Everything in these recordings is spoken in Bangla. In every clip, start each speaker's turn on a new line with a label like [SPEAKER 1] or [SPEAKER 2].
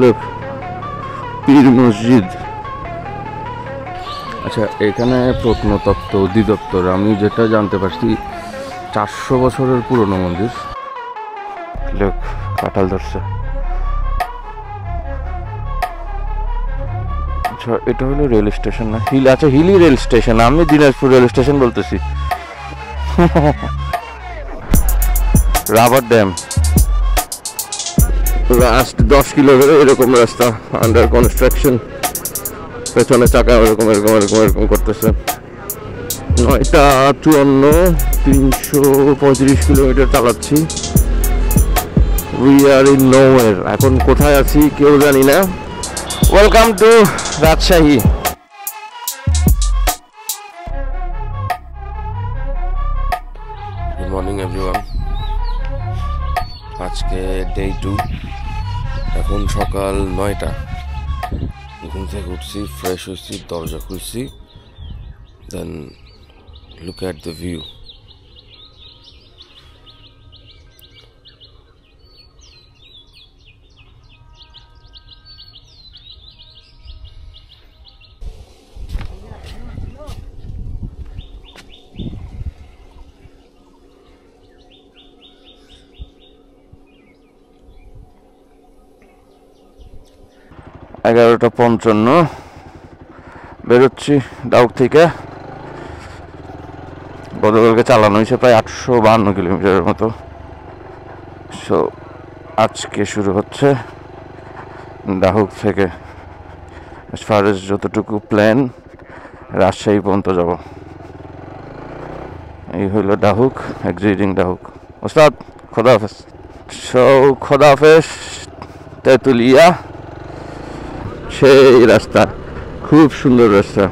[SPEAKER 1] লুক, পীর মসজিদ। আচ্ছা, এখানে প্রত্নতত্ত্ব অধিদপ্তর, আমি যেটা জানতে পারছি 400 বছরের পুরনো মন্দির। লুক, কাঁঠাল ধরছে। আচ্ছা, এটা হলো রেল স্টেশন না? আচ্ছা, হিলি রেল স্টেশন। আমি দিনাজপুর রেল স্টেশন বলতেছি। রাবার ড্যাম, লাস্ট 10 কিলো ধরে এরকম রাস্তা আন্ডার কনস্ট্রাকশন। পেছনে চাকা এরকম এরকম এরকম এরকম করতেছে। 9:54, 335 কিলোমিটার চালাচ্ছি। We are in nowhere. এখন কোথায় আছি কেউ জানি না। Welcome to Rajshahi. Good morning everyone. আজকে ডে 2। এখন সকাল 9টা। ঘুম থেকে উঠছি, ফ্রেশ হয়েছি, দরজা খুলছি, দেন লুক অ্যাট দ্য ভিউ। এগারোটা 55 বেরোচ্ছি ডাউক থেকে। গতকালকে চালানো হয়েছে প্রায় 852 কিলোমিটারের মতো। সো আজকে শুরু হচ্ছে ডাহুক থেকে। অ্যাজ ফার এজ যতটুকু প্ল্যান, রাজশাহী পর্যন্ত যাব। এই হইল ডাহুক, এক্সিটিং ডাহুক। ওস্তাদ, খোদা হাফেজ। সো খোদা হাফেজ। তেঁতুলিয়া, সেই রাস্তা, খুব সুন্দর রাস্তা,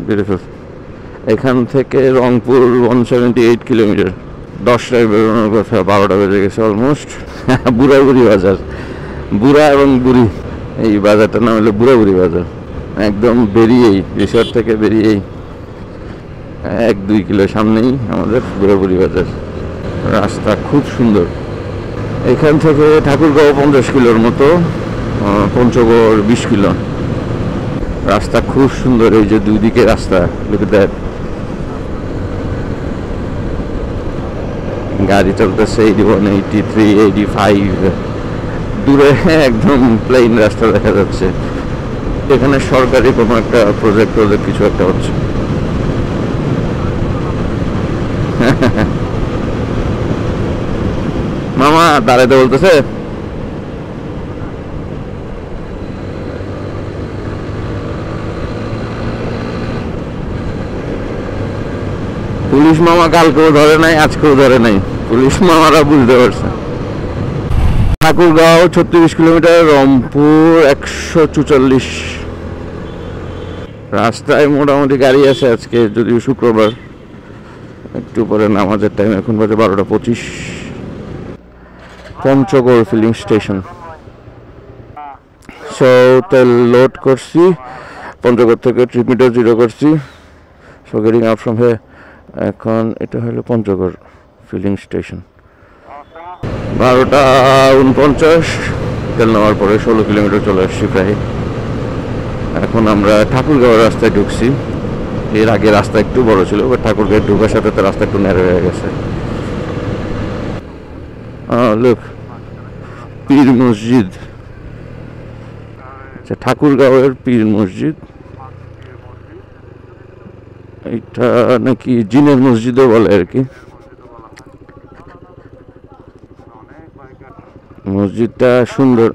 [SPEAKER 1] বিউটিফুল। এখান থেকে রংপুর 178 কিলোমিটার। 10টায় বেরোনোর কথা, 12টা বেজে গেছে অলমোস্ট। বুড়াবুড়ি বাজার, বুড়া এবং বুড়ি, এই বাজারটার নাম হলো বুড়াবুড়ি বাজার। একদম বেরিয়েই, রিসর্ট থেকে বেরিয়েই 1-2 কিলো সামনেই আমাদের বুড়াবুড়ি বাজার। রাস্তা খুব সুন্দর। এখান থেকে ঠাকুরগাঁও 50 কিলোর মতো, পঞ্চগড় 20 কিলো। রাস্তা খুব সুন্দর। এই যে দুই দিকে রাস্তা, লুক এট দ্যাট। গাড়ি চলতেছে 81, 83, 85। দূরে একদম প্লেন রাস্তা দেখা যাচ্ছে। এখানে সরকারি কোনো একটা প্রজেক্ট কিছু একটা হচ্ছে। মামা দাঁড়াইতে বলতেছে। পুলিশ মামা কালকেও ধরে নাই, আজকেও ধরে নাই। পুলিশ মামারা বুঝতে পারছে। ঠাকুরগাঁও 36 কিলোমিটার, রংপুর 144। রাস্তায় মোটামুটি গাড়ি আছে আজকে, যদিও শুক্রবার, একটু পরে নামাজের টাইম। এখন বাজে 12:25। Panchagarh filling station. সো তেল লোড করছি, পঞ্চগড় থেকে ট্রিপমিটার 0 করছি। সো গেটিং আউট ফ্রম হে। এখন এটা হলো পঞ্চগড় ফিলিং স্টেশন। 12:49 তেল নেওয়ার পরে 16 কিলোমিটার চলে আসছি প্রায়। এখন আমরা ঠাকুরগাঁও রাস্তায় ঢুকছি। এর আগে রাস্তা একটু বড় ছিল, বাট ঠাকুরগাঁও ঢুকার সাথে তো রাস্তা একটু ন্যারো হয়ে গেছে। লুক, পীর মসজিদ। আচ্ছা, ঠাকুরগাঁওয়ের পীর মসজিদ। এটা নাকি জিনের মসজিদও বলে আর কি। মসজিদটা সুন্দর।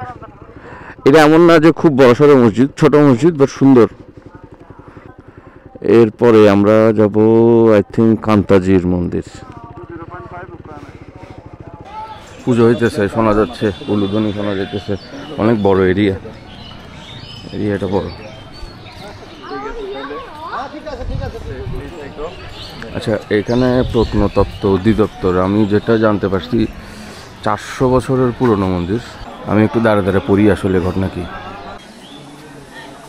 [SPEAKER 1] এটা এমন না যে খুব বড় সড়ো মসজিদ, ছোট মসজিদ, বাট সুন্দর। এরপরে আমরা যাব আই থিঙ্ক কান্তাজির মন্দির। পুজো হইতেছে, শোনা যাচ্ছে, উলুধ্বনি শোনা যাইতেছে। অনেক বড় এরিয়াটা বড়। আচ্ছা, এখানে প্রত্নতত্ত্ব অধিদপ্তর, আমি যেটা জানতে পারছি 400 বছরের পুরনো মন্দির। আমি একটু দাঁড়ে দাঁড়ে পড়ি আসলে ঘটনা কি।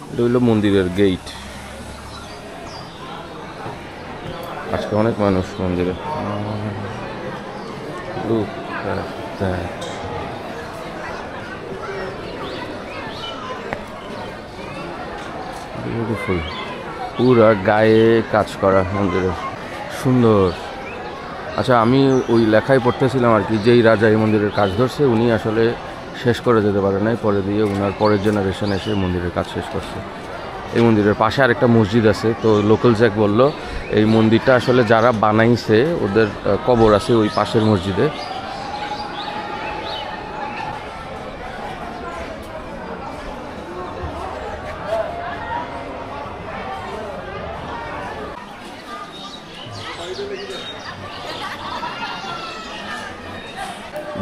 [SPEAKER 1] এটা হইল মন্দিরের গেট। আজকে অনেক মানুষ মন্দিরে। Look at that. বিউটিফুল, পুরা গায়ে কাজ করা মন্দিরের, সুন্দর। আচ্ছা, আমি ওই লেখায় পড়তেছিলাম আর কি, যেই রাজা এই মন্দিরের কাজ ধরছে উনি আসলে শেষ করে যেতে পারে নাই, পরে দিয়ে ওনার পরের জেনারেশন এসে মন্দিরের কাজ শেষ করছে। এই মন্দিরের পাশে আরেকটা মসজিদ আছে, তো লোকাল জ্যাক বললো এই মন্দিরটা আসলে যারা বানাইছে ওদের কবর আছে ওই পাশের মসজিদে।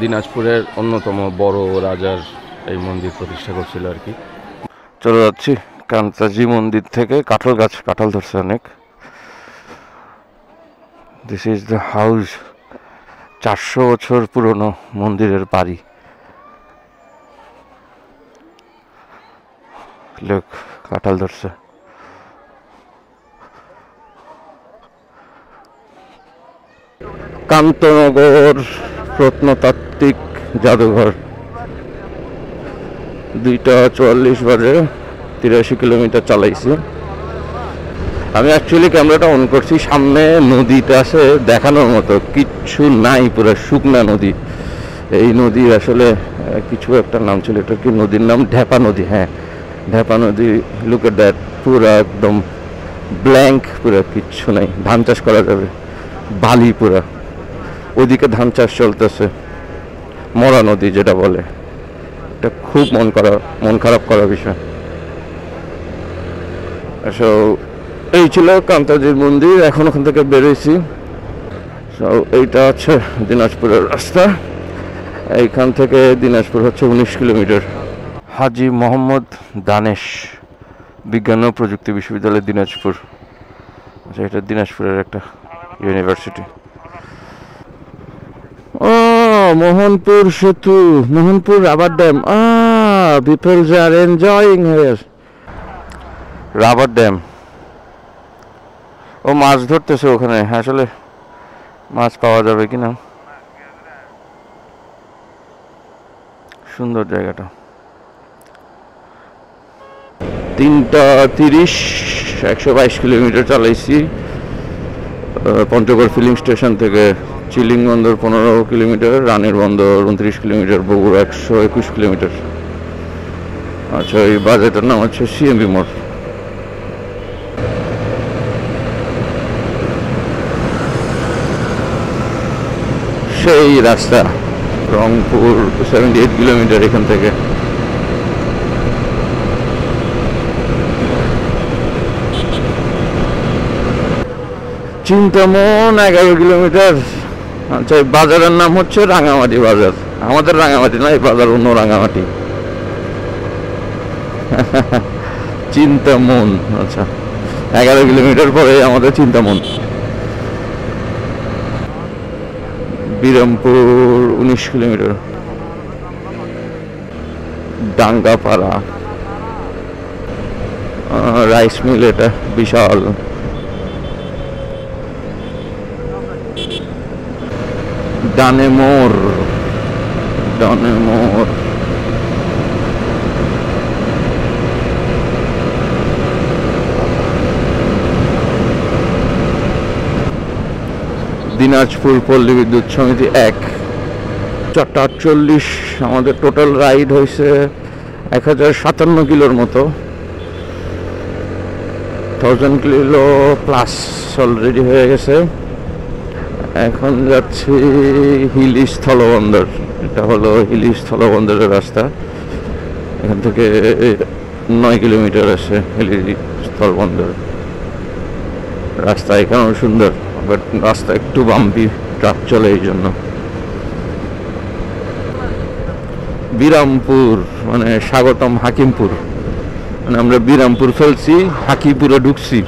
[SPEAKER 1] দিনাজপুরের অন্যতম বড় রাজার এই মন্দির প্রতিষ্ঠা করছিল আর কি। চলে যাচ্ছি কান্তাজি মন্দির থেকে, কাঁঠাল গাছ, কাঁঠাল ধরছে অনেক। দিস ইজ দ্য হাউস, 400 বছর পুরনো মন্দিরের বাড়ি। লোক কাঁঠাল ধরছে। কান্তনগর প্রত্নতাত্ত্বিক জাদুঘর, 2:44 বাজে, 83 কিলোমিটার চালাইছি। আমি অ্যাকচুয়ালি ক্যামেরাটা অন করছি, সামনে নদীটা আছে দেখানোর মতো কিচ্ছু নাই, পুরো শুকনা নদী। এই নদী আসলে কিছু একটা নাম ছিল, এটা কি নদীর নাম? ঢেপা নদী। হ্যাঁ, ঢেপা নদী। লুক এট দ্যাট, পুরো একদম ব্ল্যাঙ্ক, পুরো কিচ্ছু নাই। ধান চাষ করা যাবে, বালি পুরা। ওইদিকে ধান চাষ চলতেছে, মরা নদী যেটা বলে। এটা খুব মন খারাপ করা বিষয়। এই ছিল কান্তাজির মন্দির। এখন ওখান থেকে বেরোইছি। এইটা হচ্ছে দিনাজপুরের রাস্তা। এইখান থেকে দিনাজপুর হচ্ছে 19 কিলোমিটার। হাজি মোহাম্মদ দানেশ বিজ্ঞান ও প্রযুক্তি বিশ্ববিদ্যালয় দিনাজপুর। আচ্ছা, এটা দিনাজপুরের একটা ইউনিভার্সিটি। ও, মোহনপুর সেতু, Mohanpur rubber dam. Peoples are enjoying here. Rubber dam. ও মাছ ধরতেছে ওখানে, আসলে মাছ পাওয়া যাবে কিনা। সুন্দর জায়গাটা। 3:30, 122 কিলোমিটার চালাইছি পঞ্চগড় ফিলিং স্টেশন থেকে। চিলিং বন্দর 15 কিলোমিটার, রানের বন্দর 29 কিলোমিটার, বগুড়া 121 কিলোমিটার। আচ্ছা, এই বাজারটার নাম হচ্ছে সিএমবি মোড়। সেই রাস্তা রংপুর 78 কিলোমিটার এখান থেকে। চিন্তামন 11 কিলোমিটার। আচ্ছা, এই বাজারের নাম হচ্ছে রাঙামাটি বাজার। আমাদের রাঙামাটি না, এই বাজার অন্য রাঙামাটি। চিন্তামন। আচ্ছা, 11 কিলোমিটার পরে আমাদের Chintaman. Birampur 19 kilometre. Dangapara rice mill, এটা বিশাল। ডানেমোর, ডানেমোর। দিনাজপুর পল্লী বিদ্যুৎ সমিতি 1। 4:48 আমাদের টোটাল রাইড হয়েছে 1057 কিলোর মতো। 1000 কিলো প্লাস অলরেডি হয়ে গেছে। এখন যাচ্ছি হিলি স্থলবন্দর। এটা হলো হিলি স্থলবন্দরের রাস্তা। এখান থেকে 9 কিলোমিটার আছে হিলি স্থলবন্দর। রাস্তা এখানেও সুন্দর, বাট রাস্তা একটু বাম্পি, ট্রাক চলে এই জন্য। বিরামপুর মানে স্বাগতম হাকিমপুর, মানে আমরা বিরামপুর ফেলছি, হাকিমপুরে ঢুকছি।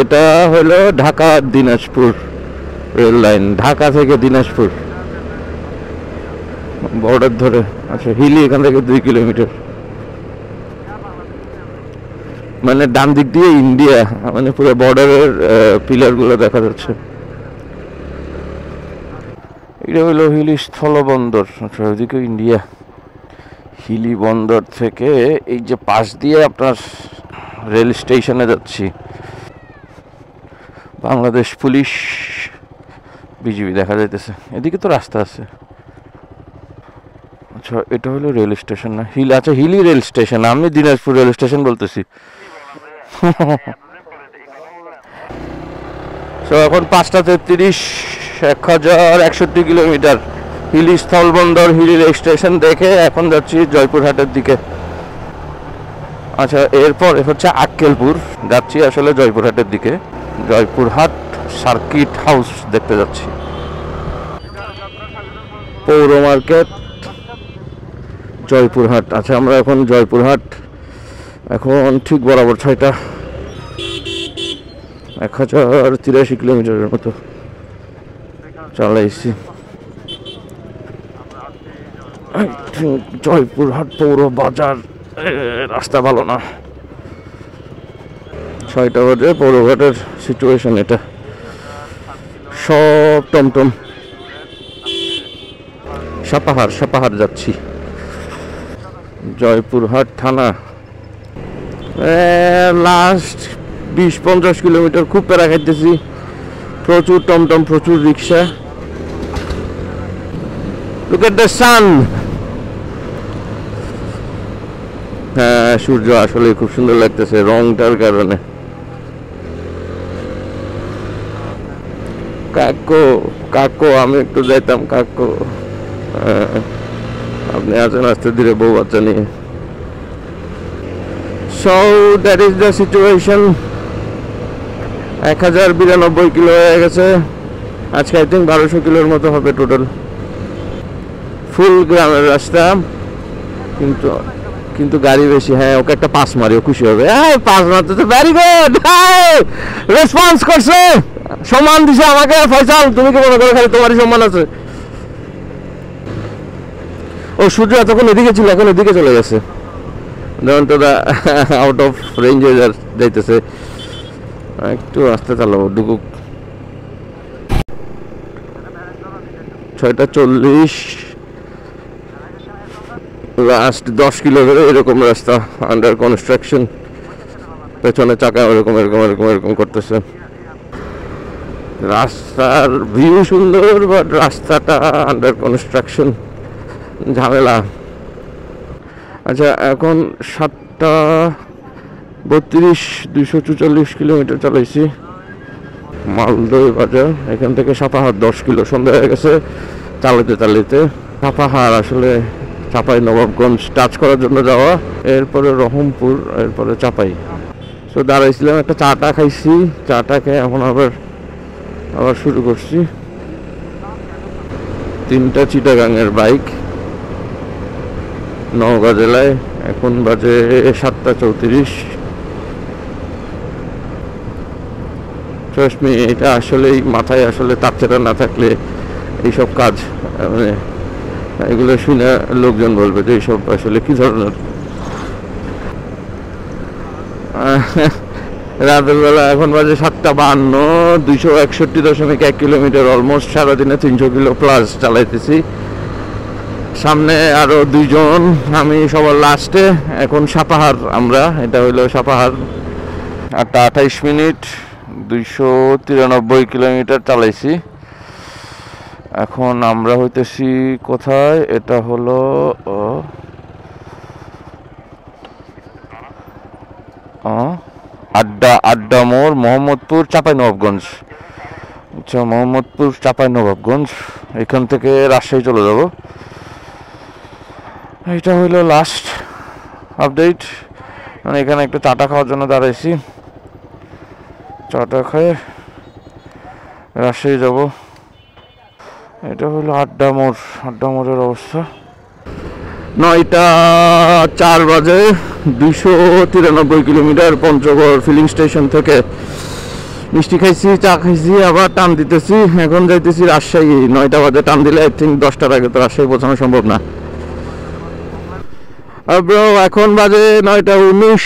[SPEAKER 1] এটা হলো ঢাকা দিনাজপুর রেল লাইন, ঢাকা থেকে দিনাজপুর বর্ডার ধরে। আচ্ছা, হিলি এখান থেকে 2 কিলোমিটার। মানে ডান দিক দিয়ে ইন্ডিয়া, মানে পুরো বর্ডারের পিলার গুলো দেখা যাচ্ছে। এটা হলো হিলি স্থলবন্দর। আচ্ছা, ওইদিকে ইন্ডিয়া। হিলি বন্দর থেকে এই যে পাশ দিয়ে আপনার রেল স্টেশনে যাচ্ছি। বাংলাদেশ পুলিশ, বিজিবি দেখা যাইতেছে। এদিকে তো রাস্তা আছে। আচ্ছা, এটা হলো রেল স্টেশন না? আচ্ছা, হিলি রেল স্টেশন। আমি দিনাজপুর রেল স্টেশন বলতেছি। তো এখন 5:33, 1061 কিলোমিটার। হিলি স্থলবন্দর, হিলি রেল স্টেশন দেখে এখন যাচ্ছি জয়পুরহাটের দিকে। আচ্ছা, এরপর হচ্ছে আক্কেলপুর। যাচ্ছি আসলে জয়পুরহাটের দিকে। জয়পুরহাট সার্কিট হাউস দেখতে যাচ্ছি। পৌর মার্কেট, জয়পুরহাট। আচ্ছা, আমরা এখন জয়পুরহাট। এখন ঠিক বরাবর 1083 কিলোমিটারের মতো চালাইছি। জয়পুরহাট পৌর বাজার, রাস্তা ভালো না। 6টা বাজে। পৌরঘাটের সিচুয়েশন এটা, সব টমটম। সাপাহার যাচ্ছি। জয়পুরহাট থানা। লাস্ট 20-50 কিলোমিটার খুব প্যারা খাইতেছি। প্রচুর টমটম, প্রচুর রিক্সা। Look at the sun. হ্যাঁ, সূর্য আসলে খুব সুন্দর লাগতেছে রংটার কারণে। কাকো আমি একটু যাইতাম। কাকো, আপনি আছেন আস্তে ধীরে বউ বাচ্চা নিয়ে। So that is the situation. 1092 kilo হয়ে গেছে আজকে। আই থিঙ্ক 1200 কিলোর মতো হবে টোটাল। ফুল গ্রামের রাস্তা, কিন্তু গাড়ি বেশি। হ্যাঁ, ওকে একটা পাস মারি, ও খুশি হবে। পাস মারতে তো ভেরি গুড, রেসপন্স করছে, সম্মান দিছে আমাকে। ফয়সাল, তুমি কি মনে করো খালি তোমারই সম্মান আছে? ও সূর্য এতক্ষণ এদিকে ছিল, এখন এদিকে চলে গেছে। যেমন তোরা আউট অফ রেঞ্জে যাইতেছে। একটু আস্তে চালাবো, ডুকুক। 6:40। লাস্ট 10 কিলো ধরে এরকম রাস্তা, আন্ডার কনস্ট্রাকশন। পেছনে চাকা এরকম এরকম এরকম এরকম করতেছে। রাস্তার ভিউ সুন্দর, বাট রাস্তাটা আন্ডার কনস্ট্রাকশন, ঝামেলা। আচ্ছা, এখন 7:32, 244 কিলোমিটার চালাইছি। মালদহ বাজার, এখান থেকে সাপাহার 10 কিলো। সন্ধ্যা হয়ে গেছে চালাইতে। সাপাহার আসলে চাঁপাইনবাবগঞ্জ টাচ করার জন্য যাওয়া, এরপরে রহমপুর, এরপরে চাপাই। তো দাঁড়াইছিলাম, একটা চাটা খাইছি। চাটা খেয়ে এখন আবার শুরু করছি। 3টা চিটাগাংয়ের বাইক নওগাঁ জেলায়। এখন বাজে 7:34। ট্রাস্ট মি, এটা আসলেই মাথায় আসলে তাপচাটা না থাকলে এইসব কাজ, মানে এগুলো শুনে লোকজন বলবে যে এইসব আসলে কি ধরনের। রাতের বেলা এখন বাজে 7:52, 261.1 কিলোমিটার। অলমোস্ট সারাদিনে 300 কিলো প্লাস চালাইতেছি। সামনে আরো 2 জন, আমি সবার লাস্টে। এখন সাপাহার আমরা, এটা হইলো সাপাহার। 8:28 মিনিট, 293 কিলোমিটার চালাইছি। এখন আমরা হইতেছি কোথায়? এটা হলো আড্ডা মোড়, মোহাম্মদপুর, চাঁপাইনবাবগঞ্জ। আচ্ছা, মোহাম্মদপুর, চাঁপাইনবাবগঞ্জ। এখান থেকে রাজশাহী চলে যাব। এটা হইলো লাস্ট আপডেট। মানে এখানে একটু চাটা খাওয়ার জন্য দাঁড়াইছি। চাটা খেয়ে রাজশাহী যাব। এটা হলো আড্ডা মোড়ের অবস্থা। 9:04 বাজে, 293 কিলোমিটার। পঞ্চগড় ফিলিং স্টেশন থেকে মিষ্টি খাইছি, চা খাইছি, আবার টান দিতেছি। এখন যাইতেছি রাজশাহী। 9টা বাজে টান দিলে আই থিঙ্ক 10টার আগে তো রাজশাহী পৌঁছানো সম্ভব না। এখন বাজে 9:19,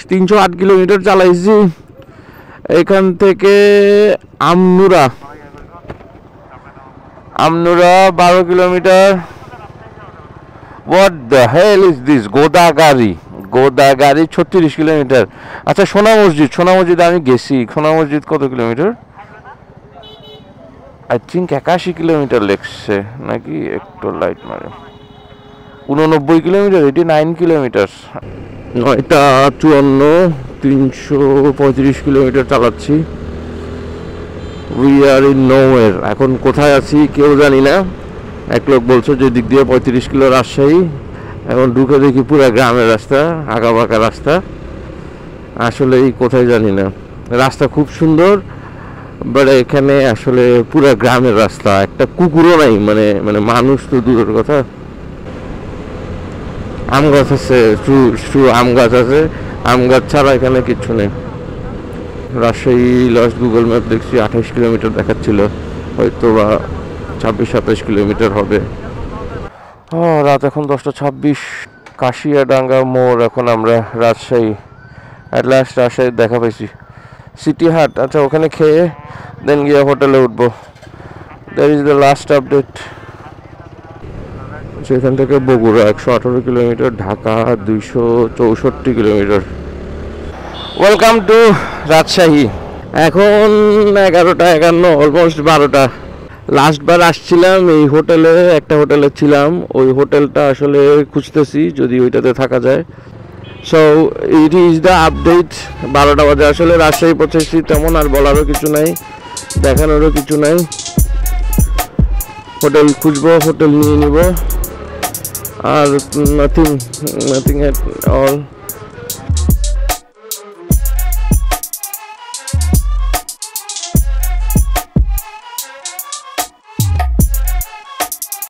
[SPEAKER 1] 308 কিলোমিটার চালাইছি। এখান থেকে Amnura 12 kilometre. What the hell is this? Godagari, Godagari 36 kilometre. আচ্ছা সোনা মসজিদ আমি গেছি। সোনা মসজিদ কত কিলোমিটার? আই থিঙ্ক 81 কিলোমিটার লেখছে নাকি, একটু লাইট মারে 89 কিলোমিটার, 89 কিলোমিটার। 9:54, 335 কিলোমিটার চালাচ্ছি। We are in nowhere. এখন কোথায় আছি কেউ জানি না। এক লোক বলছে যে দিক দিয়ে 35 কিলো রাজশাহী। এখন ঢুকে দেখি পুরা গ্রামের রাস্তা, আঁকাবাঁকা রাস্তা। আসলেই কোথায় জানি না। রাস্তা খুব সুন্দর, বাট এখানে আসলে পুরা গ্রামের রাস্তা, একটা কুকুরও নাই, মানে মানুষ তো দূরের কথা। আম গাছ আছে, আম গাছ আছে, আম গাছ ছাড়া এখানে কিচ্ছু নেই। রাজশাহী লাস্ট গুগল ম্যাপ দেখছি 28 কিলোমিটার দেখাচ্ছিল, হয়তো বা 26-27 কিলোমিটার হবে। রাত এখন 10:26। কাশিয়াডাঙ্গা মোড়, এখন আমরা রাজশাহী। অ্যাট লাস্ট রাজশাহী দেখা পাইছি। সিটি হাট, আচ্ছা ওখানে খেয়ে দেন গিয়ে হোটেলে উঠবো। That is the last update. সেখান থেকে Bogura 118 kilometre, Dhaka 264 kilometre. Welcome to Rajshahi. এখন 11:51, অলমোস্ট 12টা। লাস্টবার আসছিলাম এই হোটেলে, একটা হোটেলে ছিলাম। ওই হোটেলটা আসলে খুঁজতেছি যদি ওইটাতে থাকা যায়। So it is the update. 12টা বাজে। আসলে রাজশাহী পৌঁছেছি, তেমন আর বলারও কিছু নাই, দেখানোরও কিছু নাই। হোটেল খুঁজবো, হোটেল নিয়ে নিব, আর নাথিং এট অল।